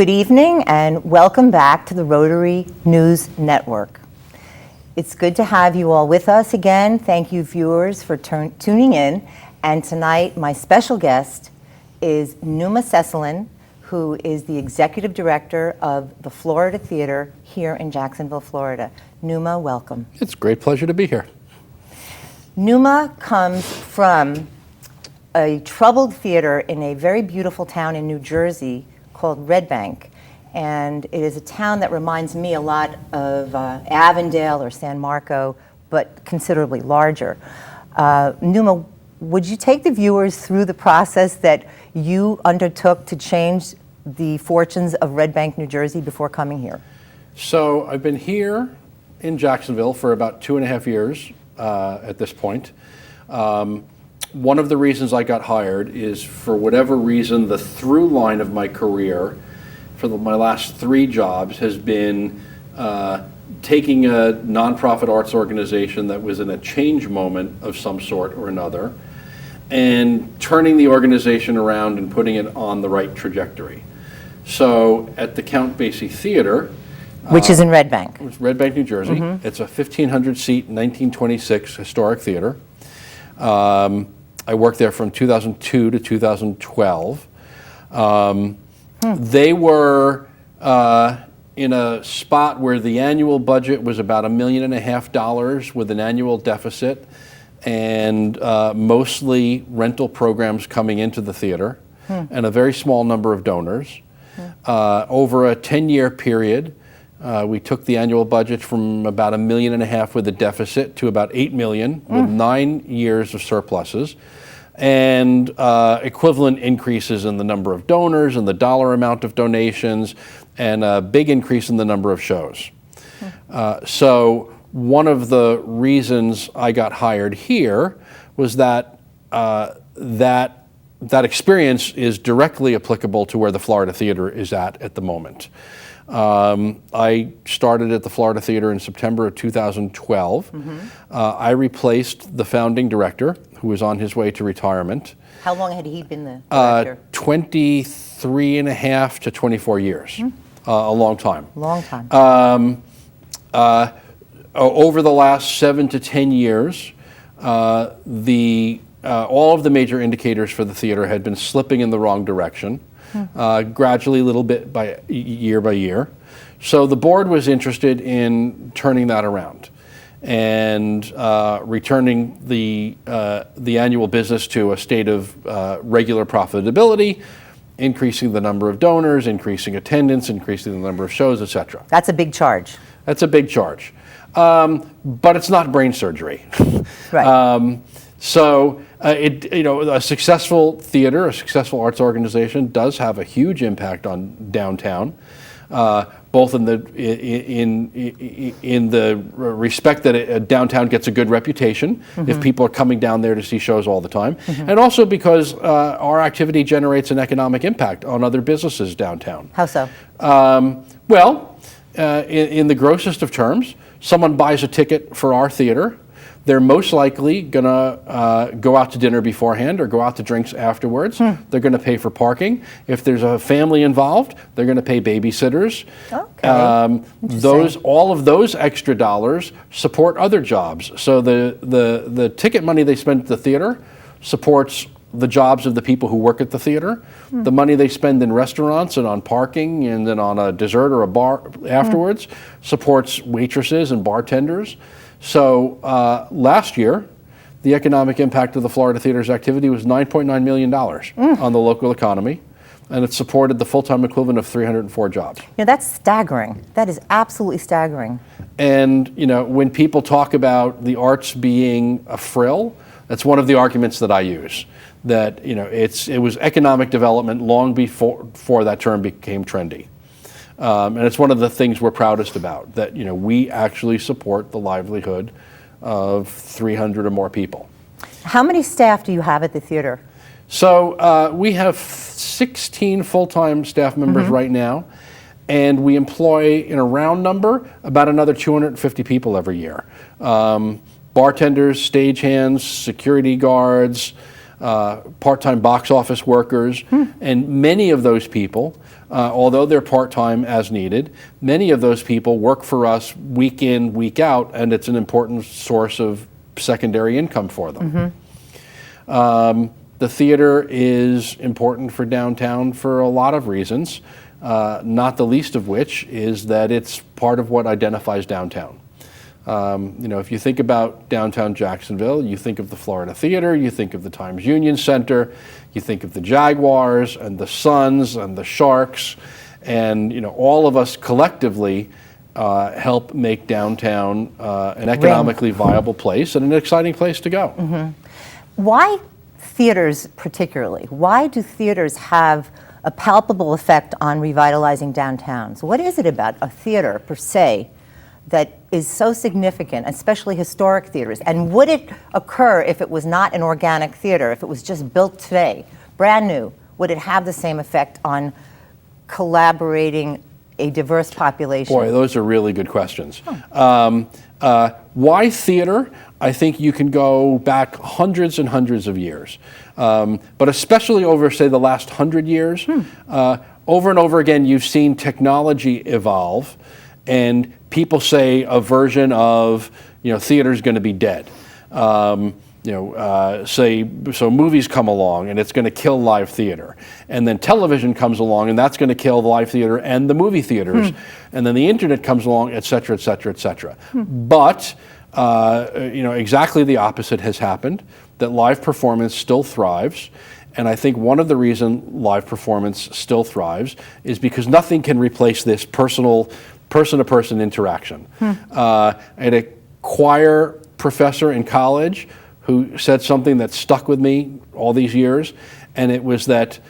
Good evening and welcome back to the Rotary News Network. It's good to have you all with us again. Thank you, viewers, for tuning in. And tonight, my special guest is Numa Saisselin, who is the Executive Director of the Florida Theater here in Jacksonville, Florida. Numa, welcome. It's a great pleasure to be here. Numa comes from a troubled theater in a very beautiful town in New Jersey called Red Bank. And it is a town that reminds me a lot of Avondale or San Marco, but considerably larger. Numa, would you take the viewers through the process that you undertook to change the fortunes of Red Bank, New Jersey before coming here? So I've been here in Jacksonville for about 2.5 years at this point. One of the reasons I got hired is, for whatever reason, the through line of my career for my last 3 jobs has been taking a nonprofit arts organization that was in a change moment of some sort or another and turning the organization around and putting it on the right trajectory. So at the Count Basie Theater, which is in Red Bank. It's Red Bank, New Jersey. Mm-hmm. It's a 1,500-seat, 1926 historic theater. I worked there from 2002 to 2012. They were in a spot where the annual budget was about $1.5 million with an annual deficit and mostly rental programs coming into the theater and a very small number of donors. Over a 10-year period, we took the annual budget from about $1.5 million with a deficit to about $8 million with 9 years of surpluses and equivalent increases in the number of donors and the dollar amount of donations and a big increase in the number of shows. So one of the reasons I got hired here was that that experience is directly applicable to where the Florida Theater is at the moment. I started at the Florida Theater in September of 2012. I replaced the founding director, who was on his way to retirement. How long had he been the director? 23 and a half to 24 years. A long time. Long time. Over the last 7 to 10 years, all of the major indicators for the theater had been slipping in the wrong direction. Gradually, a little bit by year. So the board was interested in turning that around and returning the annual business to a state of regular profitability, increasing the number of donors, increasing attendance, increasing the number of shows, etc. That's a big charge. That's a big charge. But it's not brain surgery. Right. So a successful theater, a successful arts organization does have a huge impact on downtown, both in the respect that downtown gets a good reputation if people are coming down there to see shows all the time, and also because our activity generates an economic impact on other businesses downtown. How so? In the grossest of terms, someone buys a ticket for our theater. They're most likely going to go out to dinner beforehand or go out to drinks afterwards. They're going to pay for parking. If there's a family involved, they're going to pay babysitters. Okay. All of those extra dollars support other jobs. So the ticket money they spend at the theater supports the jobs of the people who work at the theater. The money they spend in restaurants and on parking and then on a dessert or a bar afterwards supports waitresses and bartenders. So last year, the economic impact of the Florida Theater's activity was $9.9 million on the local economy, and it supported the full-time equivalent of 304 jobs. That's staggering. That is absolutely staggering. And when people talk about the arts being a frill, that's one of the arguments that I use. That it was economic development long before that term became trendy. And it's one of the things we're proudest about, that we actually support the livelihood of 300 or more people. How many staff do you have at the theater? So we have 16 full-time staff members right now, and we employ, in a round number, about another 250 people every year. Bartenders, stagehands, security guards, part-time box office workers, and many of those people, although they're part-time as needed, many of those people work for us week in, week out, and it's an important source of secondary income for them. The theater is important for downtown for a lot of reasons, not the least of which is that it's part of what identifies downtown. If you think about downtown Jacksonville, you think of the Florida Theater, you think of the Times Union Center, you think of the Jaguars and the Suns and the Sharks, and all of us collectively help make downtown an economically viable place and an exciting place to go. Why theaters particularly? Why do theaters have a palpable effect on revitalizing downtowns? What is it about a theater per se that is so significant, especially historic theaters? And would it occur if it was not an organic theater, if it was just built today, brand new? Would it have the same effect on collaborating a diverse population? Boy, those are really good questions. Why theater? I think you can go back hundreds and hundreds of years, but especially over, say, the last 100 years, over and over again, you've seen technology evolve, and people say a version of, theater's going to be dead. So movies come along and it's going to kill live theater, and then television comes along and that's going to kill the live theater and the movie theaters, and then the internet comes along, et cetera, et cetera, et cetera. But exactly the opposite has happened, that live performance still thrives. And I think one of the reasons live performance still thrives is because nothing can replace this personal, person-to-person interaction. I had a choir professor in college who said something that stuck with me all these years, and it was that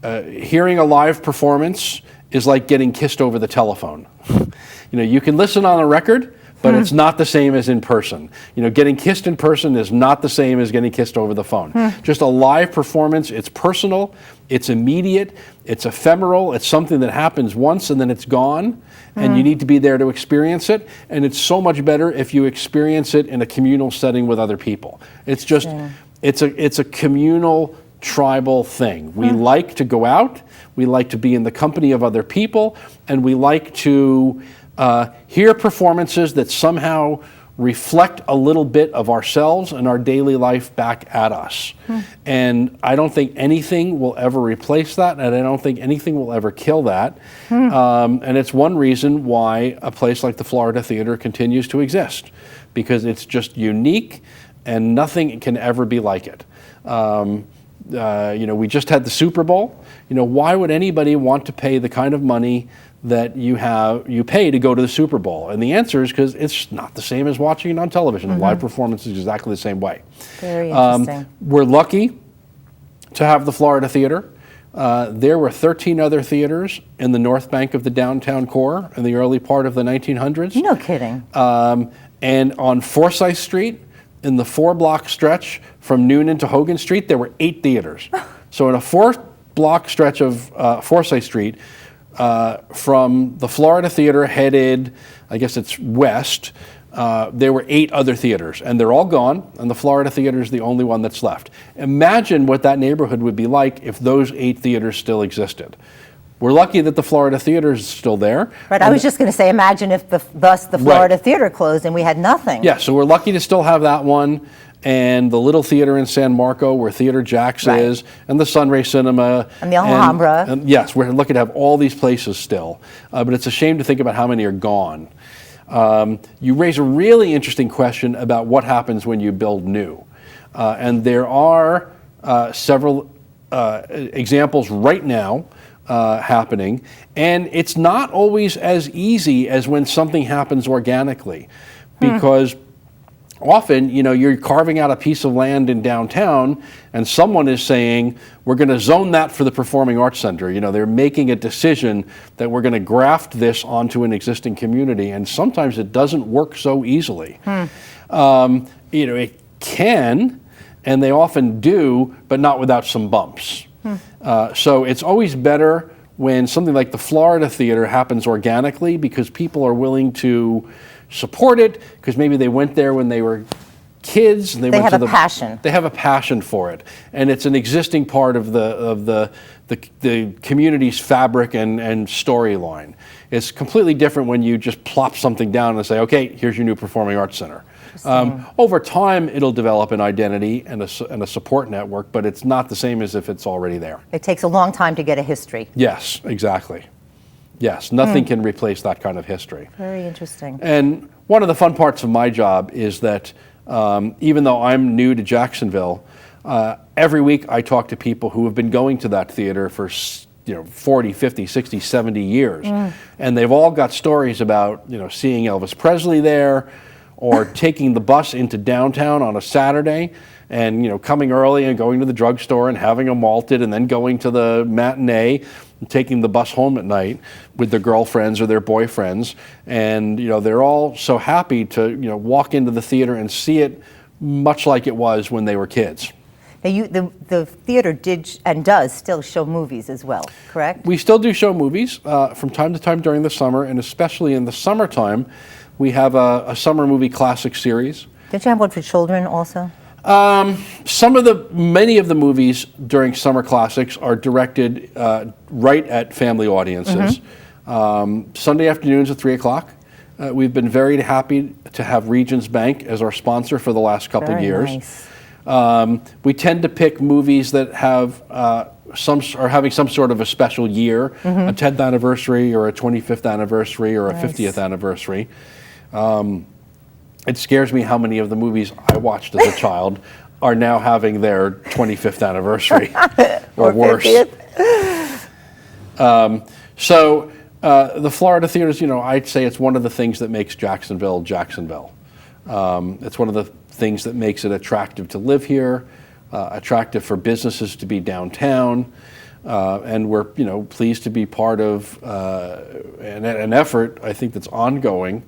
hearing a live performance is like getting kissed over the telephone. You can listen on a record, but it's not the same as in person. Getting kissed in person is not the same as getting kissed over the phone. Just a live performance, it's personal, it's immediate, it's ephemeral, it's something that happens once and then it's gone, and you need to be there to experience it, and it's so much better if you experience it in a communal setting with other people. It's just, it's a communal, tribal thing. We like to go out, we like to be in the company of other people, and we like to hear performances that somehow reflect a little bit of ourselves and our daily life back at us. And I don't think anything will ever replace that, and I don't think anything will ever kill that. And it's one reason why a place like the Florida Theater continues to exist, because it's just unique and nothing can ever be like it. We just had the Super Bowl. Why would anybody want to pay the kind of money that you pay to go to the Super Bowl? And the answer is because it's not the same as watching it on television. The live performance is exactly the same way. Very interesting. We're lucky to have the Florida Theater. There were 13 other theaters in the North Bank of the downtown core in the early part of the 1900s. No kidding. And on Forsyth Street, in the 4-block stretch from Noonan to Hogan Street, there were 8 theaters. So in a 4-block stretch of Forsyth Street, from the Florida Theater headed, I guess it's west, there were 8 other theaters, and they're all gone, and the Florida Theater is the only one that's left. Imagine what that neighborhood would be like if those 8 theaters still existed. We're lucky that the Florida Theater is still there. Right, I was just going to say, imagine if the Florida Theater closed and we had nothing. Yeah, so we're lucky to still have that one, and the little theater in San Marco where Theater Jax is, and the Sunray Cinema. And the Alhambra. And yes, we're lucky to have all these places still, but it's a shame to think about how many are gone. You raise a really interesting question about what happens when you build new. And there are several examples right now happening, and it's not always as easy as when something happens organically, because often, you're carving out a piece of land in downtown and someone is saying, we're going to zone that for the Performing Arts Center. They're making a decision that we're going to graft this onto an existing community, and sometimes it doesn't work so easily. It can, and they often do, but not without some bumps. So it's always better when something like the Florida Theater happens organically, because people are willing to support it, because maybe they went there when they were kids. And they went have to a passion. They have a passion for it, and it's an existing part of the community's fabric and storyline. It's completely different when you just plop something down and say, okay, here's your new performing arts center. Over time, it'll develop an identity and a support network, but it's not the same as if it's already there. It takes a long time to get a history. Yes, exactly. Yes, nothing can replace that kind of history. Very interesting. And one of the fun parts of my job is that even though I'm new to Jacksonville, every week I talk to people who have been going to that theater for 40, 50, 60, 70 years. And they've all got stories about seeing Elvis Presley there, or taking the bus into downtown on a Saturday and coming early and going to the drugstore and having a malted, and then going to the matinee and taking the bus home at night with their girlfriends or their boyfriends. And they're all so happy to walk into the theater and see it much like it was when they were kids. Now the theater did and does still show movies as well, correct? We still do show movies from time to time during the summer, and especially in the summertime, we have a summer movie classic series. Did you have one for children also? Many of the movies during summer classics are directed right at family audiences. Sunday afternoons at 3 o'clock. We've been very happy to have Regions Bank as our sponsor for the last couple of years. Nice. We tend to pick movies that have are having some sort of a special year, a 10th anniversary or a 25th anniversary or a 50th anniversary. It scares me how many of the movies I watched as a child are now having their 25th anniversary or worse. The Florida theaters, I'd say it's one of the things that makes Jacksonville, Jacksonville. It's one of the things that makes it attractive to live here, attractive for businesses to be downtown, and we're pleased to be part of an effort, I think, that's ongoing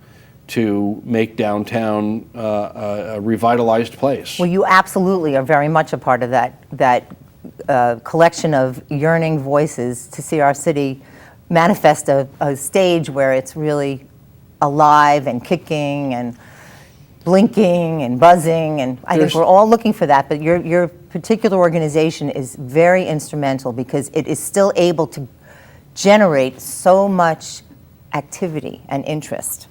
to make downtown a revitalized place. Well, you absolutely are very much a part of that collection of yearning voices to see our city manifest a stage where it's really alive and kicking and blinking and buzzing, and I think we're all looking for that, but your particular organization is very instrumental because it is still able to generate so much activity and interest.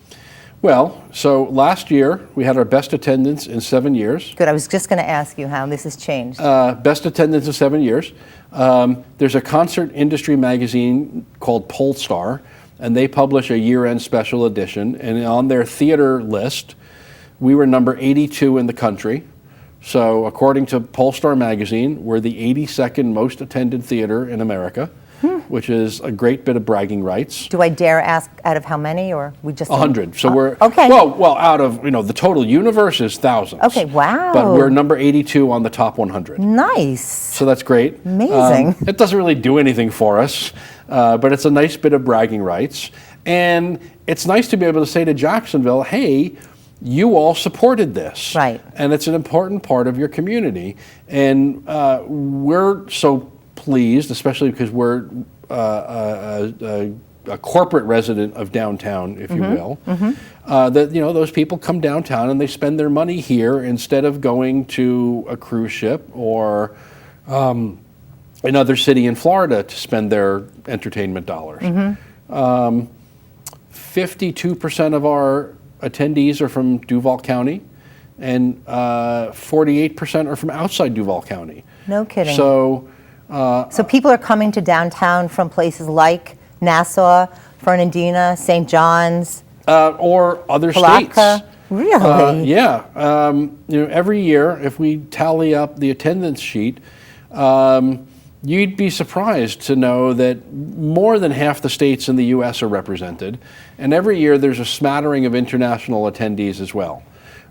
Well, so last year we had our best attendance in 7 years. Good, I was just going to ask you how this has changed. Best attendance in 7 years. There's a concert industry magazine called Polestar, and they publish a year-end special edition, and on their theater list, we were number 82 in the country. So according to Polestar magazine, we're the 82nd most attended theater in America, which is a great bit of bragging rights. Do I dare ask out of how many, or we just 100? So we're okay. Well, out of the total universe is thousands. Okay, wow. But we're number 82 on the top 100. Nice. So that's great. Amazing. It doesn't really do anything for us, but it's a nice bit of bragging rights, and it's nice to be able to say to Jacksonville, hey, you all supported this. Right. And it's an important part of your community. And we're so pleased, especially because we're a corporate resident of downtown, if you will, that those people come downtown and they spend their money here instead of going to a cruise ship or another city in Florida to spend their entertainment dollars. 52% of our attendees are from Duval County, and 48% are from outside Duval County. No kidding. So people are coming to downtown from places like Nassau, Fernandina, St. John's, or other Palatka. states. Really? Yeah. Every year, if we tally up the attendance sheet, you'd be surprised to know that more than half the states in the U.S. are represented, and every year there's a smattering of international attendees as well.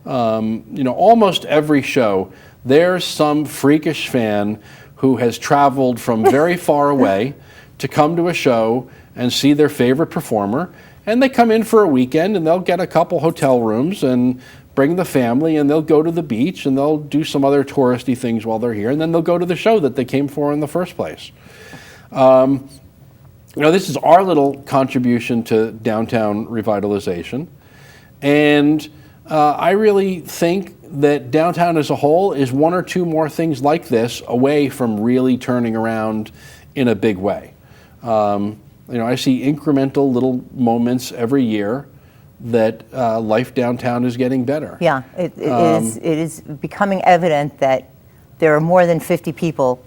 Almost every show, there's some freakish fan who has traveled from very far away to come to a show and see their favorite performer, and they come in for a weekend and they'll get a couple hotel rooms and bring the family, and they'll go to the beach and they'll do some other touristy things while they're here, and then they'll go to the show that they came for in the first place. This is our little contribution to downtown revitalization, and I really think that downtown as a whole is one or two more things like this away from really turning around in a big way. I see incremental little moments every year that life downtown is getting better. Yeah, it is becoming evident that there are more than 50 people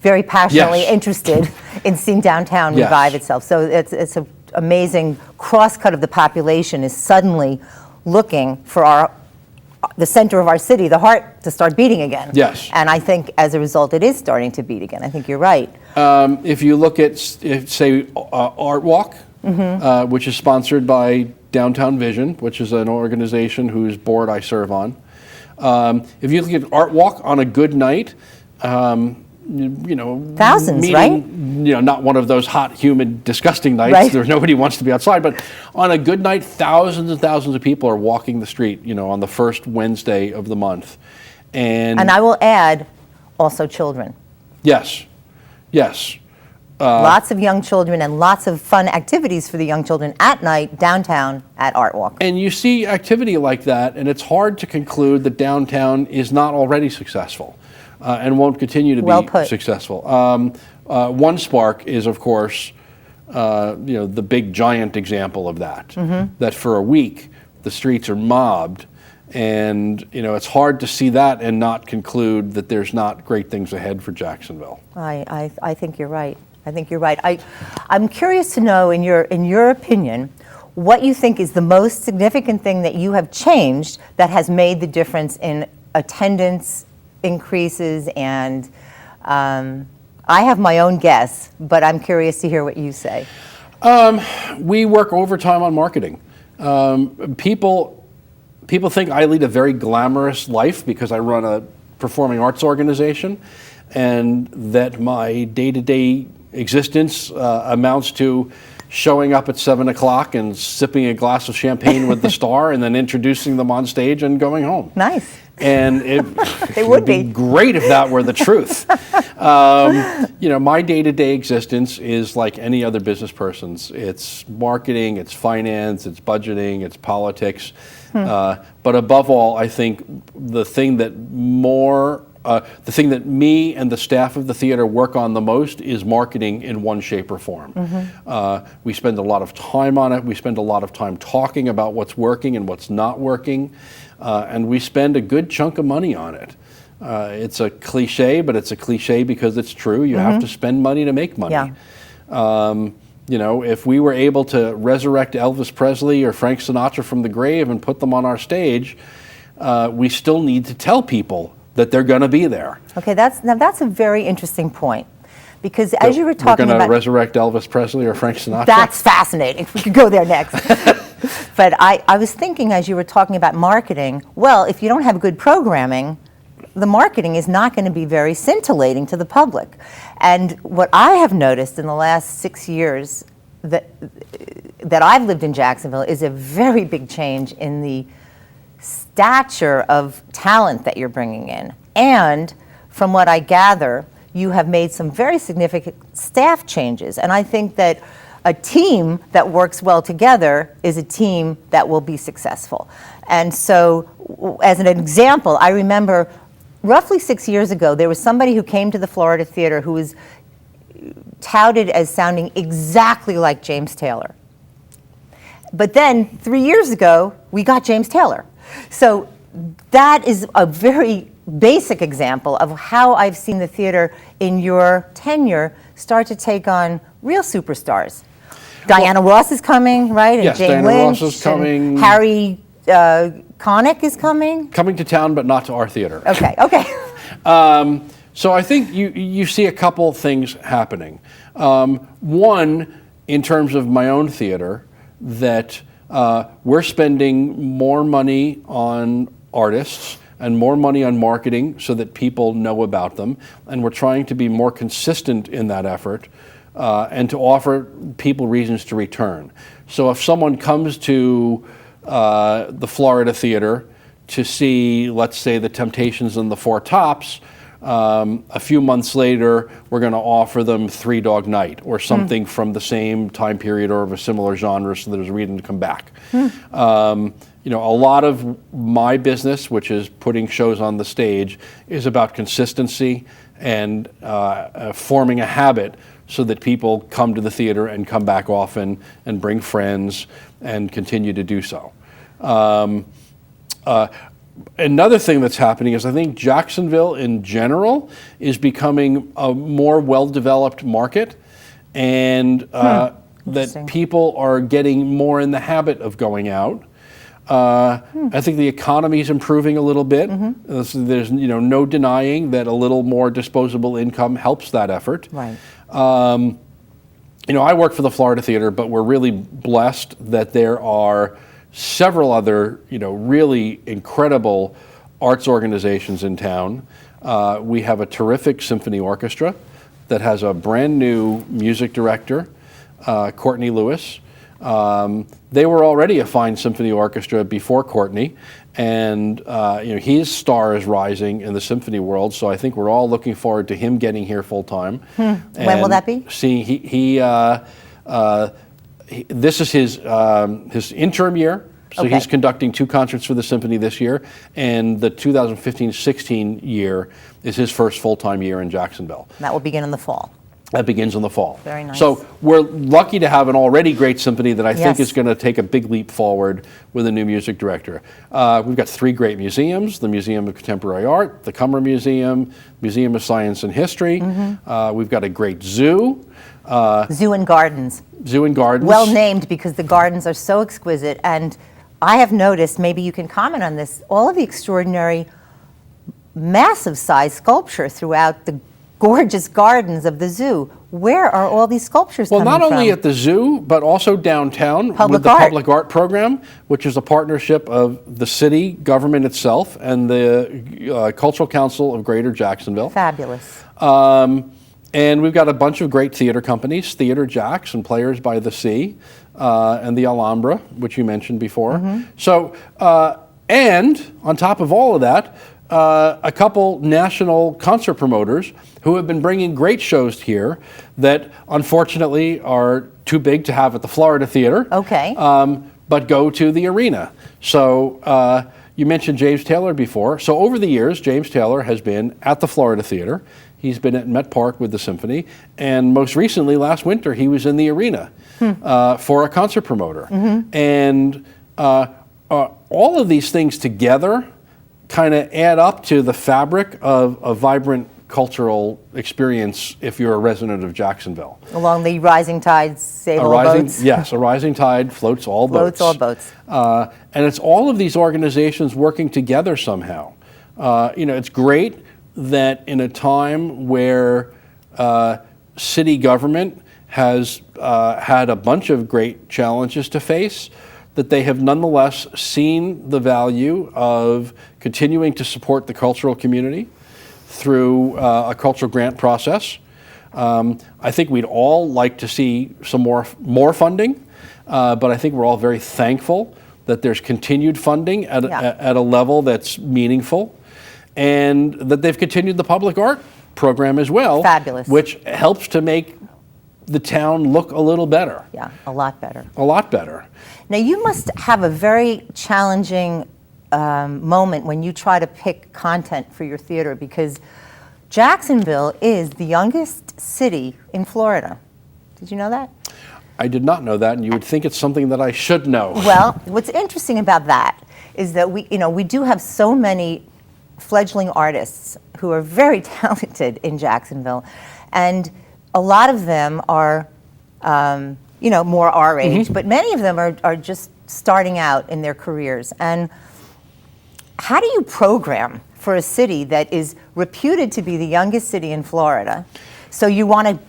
very passionately interested in seeing downtown revive itself. So it's an amazing cross-cut of the population is suddenly looking for the center of our city, the heart, to start beating again. Yes. And I think as a result, it is starting to beat again. I think you're right. If you look at, say, Art Walk, which is sponsored by Downtown Vision, which is an organization whose board I serve on. If you look at Art Walk on a good night, thousands, meeting, right? Not one of those hot, humid, disgusting nights. Right. There's nobody wants to be outside, but on a good night, thousands and thousands of people are walking the street, on the first Wednesday of the month. And I will add, also children. Yes. Lots of young children and lots of fun activities for the young children at night downtown at Art Walk. And you see activity like that, and it's hard to conclude that downtown is not already successful and won't continue to be successful. One Spark is, of course, the big giant example of that. That for a week the streets are mobbed, and it's hard to see that and not conclude that there's not great things ahead for Jacksonville. I think you're right. I'm curious to know, in your opinion, what you think is the most significant thing that you have changed that has made the difference in attendance increases. And I have my own guess, but I'm curious to hear what you say. We work overtime on marketing. People think I lead a very glamorous life because I run a performing arts organization, and that my day-to-day existence amounts to showing up at 7 o'clock and sipping a glass of champagne with the star and then introducing them on stage and going home. Nice. And it would be great if that were the truth. My day-to-day existence is like any other business person's. It's marketing, it's finance, it's budgeting, it's politics. But above all, I think the thing that me and the staff of the theater work on the most is marketing in one shape or form. We spend a lot of time on it. We spend a lot of time talking about what's working and what's not working. And we spend a good chunk of money on it. It's a cliche, but it's a cliche because it's true. You have to spend money to make money. Yeah. If we were able to resurrect Elvis Presley or Frank Sinatra from the grave and put them on our stage, we still need to tell people that they're going to be there. Okay, that's a very interesting point, because as you were talking about... We're going to resurrect Elvis Presley or Frank Sinatra? That's fascinating. We could go there next. But I was thinking, as you were talking about marketing, well, if you don't have good programming, the marketing is not going to be very scintillating to the public. And what I have noticed in the last 6 years that I've lived in Jacksonville is a very big change in the stature of talent that you're bringing in. And from what I gather, you have made some very significant staff changes. And I think that a team that works well together is a team that will be successful. And so, as an example, I remember roughly 6 years ago, there was somebody who came to the Florida Theater who was touted as sounding exactly like James Taylor. But then 3 years ago, we got James Taylor. So that is a very basic example of how I've seen the theater in your tenure start to take on real superstars. Diana Ross is coming, right? And yes, Jane Diana Lynch, Ross is coming. Harry Connick is coming. Coming to town, but not to our theater. Okay. So I think you see a couple things happening. One, in terms of my own theater, that we're spending more money on artists and more money on marketing so that people know about them, and we're trying to be more consistent in that effort and to offer people reasons to return. So if someone comes to the Florida Theater to see, let's say, The Temptations and the Four Tops, A few months later, we're going to offer them Three Dog Night or something from the same time period or of a similar genre, so there's a reason to come back. You know, a lot of my business, which is putting shows on the stage, is about consistency and forming a habit so that people come to the theater and come back often and bring friends and continue to do so. Another thing that's happening is I think Jacksonville in general is becoming a more well-developed market, and that people are getting more in the habit of going out. I think the economy is improving a little bit. There's no denying that a little more disposable income helps that effort. Right. I work for the Florida Theater, but we're really blessed that there are several other, really incredible arts organizations in town. We have a terrific symphony orchestra that has a brand new music director, Courtney Lewis. They were already a fine symphony orchestra before Courtney, and his star is rising in the symphony world. So I think we're all looking forward to him getting here full time. When will that be? This is his interim year, so he's conducting 2 concerts for the symphony this year, and the 2015-16 year is his first full-time year in Jacksonville. That will begin in the fall. That begins in the fall. Very nice. So we're lucky to have an already great symphony that I think is going to take a big leap forward with a new music director. We've got 3 great museums: the Museum of Contemporary Art, the Cummer Museum, Museum of Science and History. We've got a great zoo. Zoo and Gardens. Zoo and Gardens. Well named because the gardens are so exquisite, and I have noticed, maybe you can comment on this, all of the extraordinary massive size sculpture throughout the gorgeous gardens of the zoo. Where are all these sculptures coming from? Well, not only at the zoo, but also downtown with the Public Art Program, which is a partnership of the city government itself and the Cultural Council of Greater Jacksonville. Fabulous. And we've got a bunch of great theater companies, Theater Jacks and Players by the Sea, and the Alhambra, which you mentioned before. So, and on top of all of that, a couple national concert promoters who have been bringing great shows here that unfortunately are too big to have at the Florida Theater, but go to the arena. So you mentioned James Taylor before. So over the years, James Taylor has been at the Florida Theater. He's been at Met Park with the symphony, and most recently, last winter, he was in the arena for a concert promoter. And all of these things together kind of add up to the fabric of a vibrant cultural experience if you're a resident of Jacksonville. Along the rising tide, save all boats. Yes, a rising tide floats all boats. Floats all boats. And it's all of these organizations working together somehow. It's great that in a time where city government has had a bunch of great challenges to face, that they have nonetheless seen the value of continuing to support the cultural community through a cultural grant process. I think we'd all like to see some more funding, but I think we're all very thankful that there's continued funding at a level that's meaningful, and that they've continued the public art program as well. Fabulous. Which helps to make the town look a little better. Yeah, a lot better. A lot better. Now, you must have a very challenging moment when you try to pick content for your theater, because Jacksonville is the youngest city in Florida. Did you know that? I did not know that, and you would think it's something that I should know. Well, what's interesting about that is that we do have so many fledgling artists who are very talented in Jacksonville, and a lot of them are more our age, but many of them are just starting out in their careers. And how do you program for a city that is reputed to be the youngest city in Florida? So you want to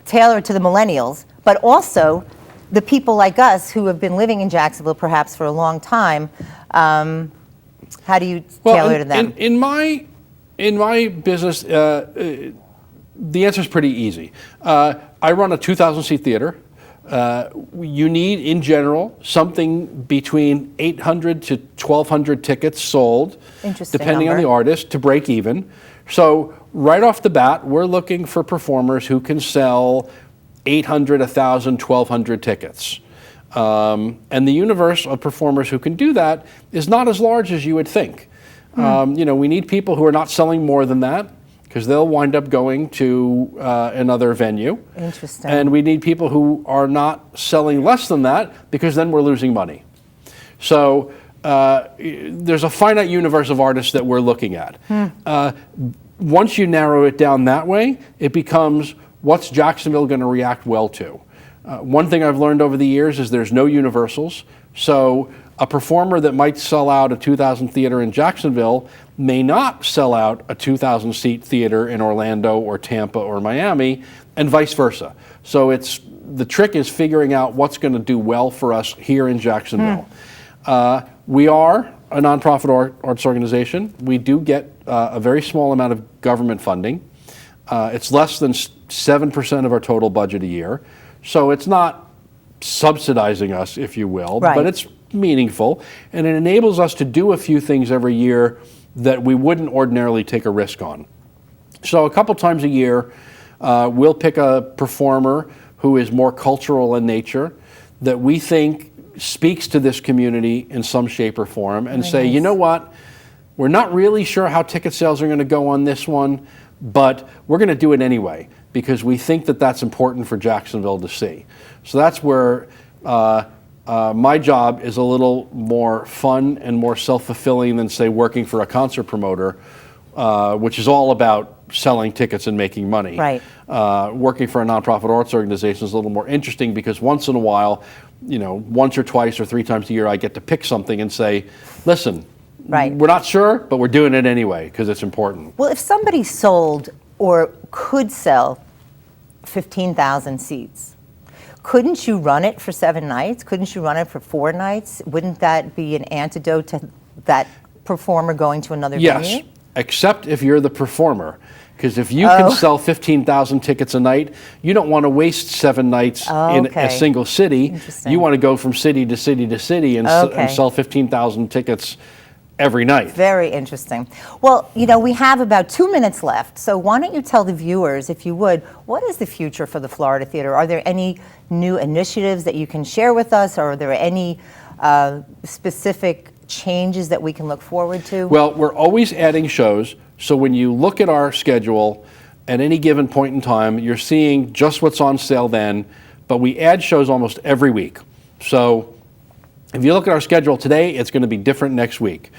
tailor to the millennials, but also the people like us who have been living in Jacksonville perhaps for a long time. How do you tailor to them? In my business, the answer is pretty easy. I run a 2,000-seat theater. You need, in general, something between 800 to 1,200 tickets sold, depending on the artist, to break even. So right off the bat, we're looking for performers who can sell 800, 1,000, 1,200 tickets. And the universe of performers who can do that is not as large as you would think. We need people who are not selling more than that, because they'll wind up going to another venue. Interesting. And we need people who are not selling less than that, because then we're losing money. So there's a finite universe of artists that we're looking at. Once you narrow it down that way, it becomes, what's Jacksonville going to react well to? One thing I've learned over the years is there's no universals. So a performer that might sell out a 2,000 theater in Jacksonville may not sell out a 2,000 seat theater in Orlando or Tampa or Miami, and vice versa. So the trick is figuring out what's going to do well for us here in Jacksonville. We are a nonprofit arts organization. We do get a very small amount of government funding. It's less than 7% of our total budget a year. So it's not subsidizing us, if you will, but it's meaningful, and it enables us to do a few things every year that we wouldn't ordinarily take a risk on. So a couple times a year, we'll pick a performer who is more cultural in nature, that we think speaks to this community in some shape or form, and say, you know what, we're not really sure how ticket sales are going to go on this one, but we're going to do it anyway, because we think that that's important for Jacksonville to see. So that's where my job is a little more fun and more self-fulfilling than, say, working for a concert promoter, which is all about selling tickets and making money. Right. Working for a nonprofit arts organization is a little more interesting, because once in a while, once or twice or 3 times a year, I get to pick something and say, listen, we're not sure, but we're doing it anyway because it's important. Well, if somebody sold or could sell 15,000 seats, couldn't you run it for 7 nights? Couldn't you run it for 4 nights? Wouldn't that be an antidote to that performer going to another venue? Yes, except if you're the performer. Because if you can sell 15,000 tickets a night, you don't want to waste 7 nights in a single city. You want to go from city to city to city and sell 15,000 tickets every night. Very interesting. Well, we have about 2 minutes left, so why don't you tell the viewers, if you would, what is the future for the Florida Theater? Are there any new initiatives that you can share with us, or are there any specific changes that we can look forward to? Well, we're always adding shows, so when you look at our schedule at any given point in time, you're seeing just what's on sale then, but we add shows almost every week. So if you look at our schedule today, it's going to be different next week.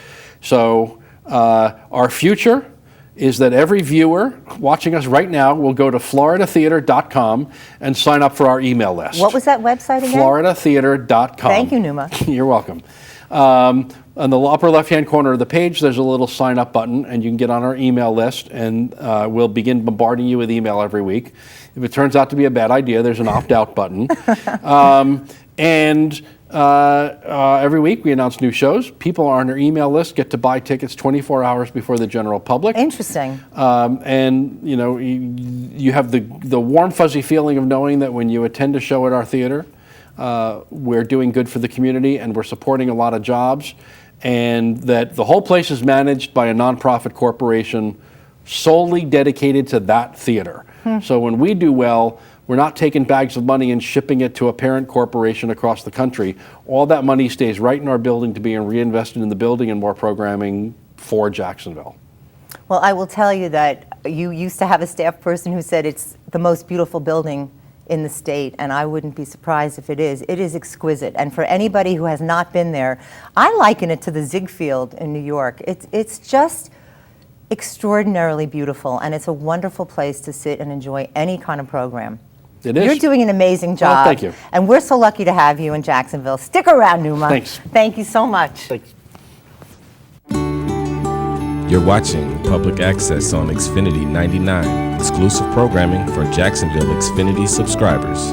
So our future is that every viewer watching us right now will go to floridatheater.com and sign up for our email list. What was that website again? floridatheater.com. Thank you, Numa. You're welcome. On the upper left-hand corner of the page, there's a little sign-up button, and you can get on our email list, and we'll begin bombarding you with email every week. If it turns out to be a bad idea, there's an opt-out button. Every week we announce new shows. People on our email list get to buy tickets 24 hours before the general public. Interesting. You have the warm, fuzzy feeling of knowing that when you attend a show at our theater, we're doing good for the community and we're supporting a lot of jobs, and that the whole place is managed by a nonprofit corporation solely dedicated to that theater. So when we do well, we're not taking bags of money and shipping it to a parent corporation across the country. All that money stays right in our building to be reinvested in the building and more programming for Jacksonville. Well, I will tell you that you used to have a staff person who said it's the most beautiful building in the state, and I wouldn't be surprised if it is. It is exquisite, and for anybody who has not been there, I liken it to the Ziegfeld in New York. It's just extraordinarily beautiful, and it's a wonderful place to sit and enjoy any kind of program. It is. You're doing an amazing job. Oh, thank you. And we're so lucky to have you in Jacksonville. Stick around, Numa. Thanks. Thank you so much. Thanks. You're watching Public Access on Xfinity 99, exclusive programming for Jacksonville Xfinity subscribers.